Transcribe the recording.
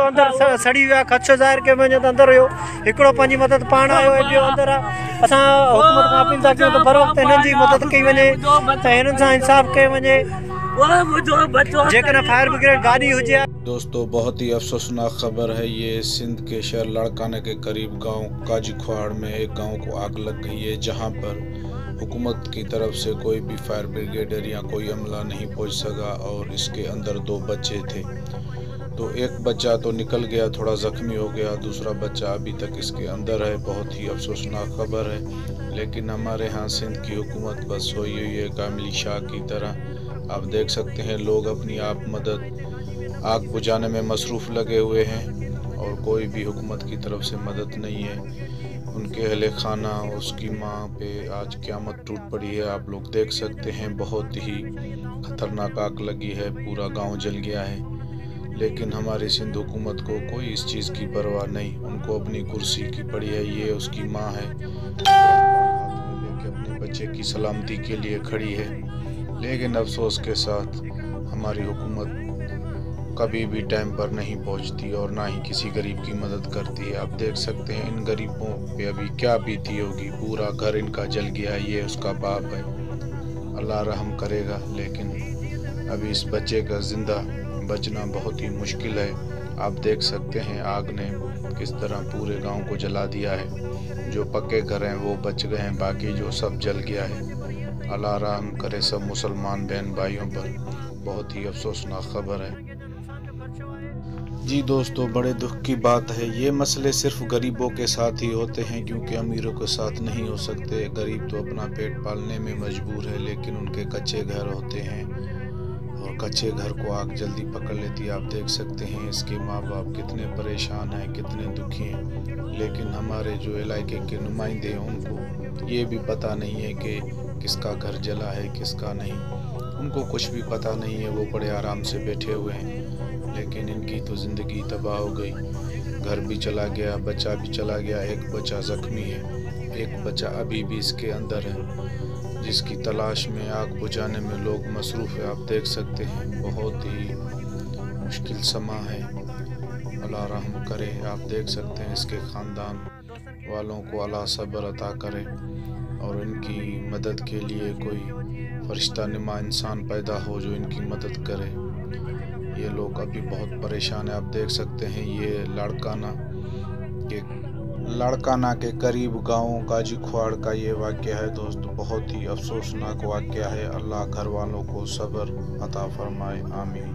अंदर सड़ी वियो आहे, ख़दशो ज़ाहिर कयो वञे त अंदर हुयो, हिकिड़ो पंहिंजी मदद पाण आयो ऐं ॿियो अंदर आहे। असां हुकूमत खां अपील था कयूं त बर वक़्तु हिननि जी मदद कई वञे, त हिननि सां इंसाफ़ कयो वञे, जेकॾहिं फायर ब्रिगेड गाॾी हुजे। दोस्तों, बहुत ही अफसोसनाक खबर है। ये सिंध के शहर लाड़काना के करीब गांव काजी खुआड़ में एक गांव को आग लग गई है, जहां पर हुकूमत की तरफ से कोई भी फायर ब्रिगेडर या कोई अमला नहीं पहुंच सका और इसके अंदर 2 बच्चे थे। तो एक बच्चा तो निकल गया, थोड़ा ज़ख्मी हो गया, दूसरा बच्चा अभी तक इसके अंदर है। बहुत ही अफसोसनाक खबर है। लेकिन हमारे यहाँ सिंध की हुकूमत बस सोई हुई है कामिली शाह की तरह। आप देख सकते हैं लोग अपनी आप मदद आग बुझाने में मसरूफ़ लगे हुए हैं और कोई भी हुकूमत की तरफ से मदद नहीं है। उनके अहले खाना, उसकी माँ पे आज क़यामत टूट पड़ी है। आप लोग देख सकते हैं बहुत ही ख़तरनाक आग लगी है, पूरा गांव जल गया है। लेकिन हमारी सिंध हुकूमत को कोई इस चीज़ की परवाह नहीं, उनको अपनी कुर्सी की पड़ी है। ये उसकी माँ है, हाथ में लेके अपने बच्चे की सलामती के लिए खड़ी है। लेकिन अफसोस के साथ हमारी हुकूमत कभी भी टाइम पर नहीं पहुंचती और ना ही किसी गरीब की मदद करती है। आप देख सकते हैं इन गरीबों पे अभी क्या बीती होगी, पूरा घर इनका जल गया। ये उसका बाप है, अल्लाह रहम करेगा। लेकिन अभी इस बच्चे का ज़िंदा बचना बहुत ही मुश्किल है। आप देख सकते हैं आग ने किस तरह पूरे गांव को जला दिया है। जो पक्के घर हैं वो बच गए हैं, बाकी जो सब जल गया है। अल्लाह रहम करे सब मुसलमान बहन भाइयों पर। बहुत ही अफसोसनाक खबर है। जी दोस्तों, बड़े दुख की बात है। ये मसले सिर्फ गरीबों के साथ ही होते हैं, क्योंकि अमीरों के साथ नहीं हो सकते। गरीब तो अपना पेट पालने में मजबूर है, लेकिन उनके कच्चे घर होते हैं और कच्चे घर को आग जल्दी पकड़ लेती है। आप देख सकते हैं इसके माँ बाप कितने परेशान हैं, कितने दुखी हैं। लेकिन हमारे जो इलाके के नुमाइंदे हैं उनको ये भी पता नहीं है कि किसका घर जला है किसका नहीं। उनको कुछ भी पता नहीं है, वो बड़े आराम से बैठे हुए हैं। लेकिन इनकी तो ज़िंदगी तबाह हो गई, घर भी चला गया, बच्चा भी चला गया। एक बच्चा ज़ख्मी है, एक बच्चा अभी भी इसके अंदर है, जिसकी तलाश में आग बुझाने में लोग मसरूफ़ है। आप देख सकते हैं बहुत ही मुश्किल समा है। अल्लाह रहम करे। आप देख सकते हैं इसके ख़ानदान वालों को अल्लाह सब्र अता करे और इनकी मदद के लिए कोई फरिश्ता नुमा इंसान पैदा हो जो इनकी मदद करे। ये लोग अभी बहुत परेशान है। आप देख सकते हैं ये लाड़काना के करीब गांव काजी खुआड़ का ये वाक़या है दोस्तों। बहुत ही अफसोसनाक वाक़या है। अल्लाह घर वालों को सब्र अता फरमाए, आमीन।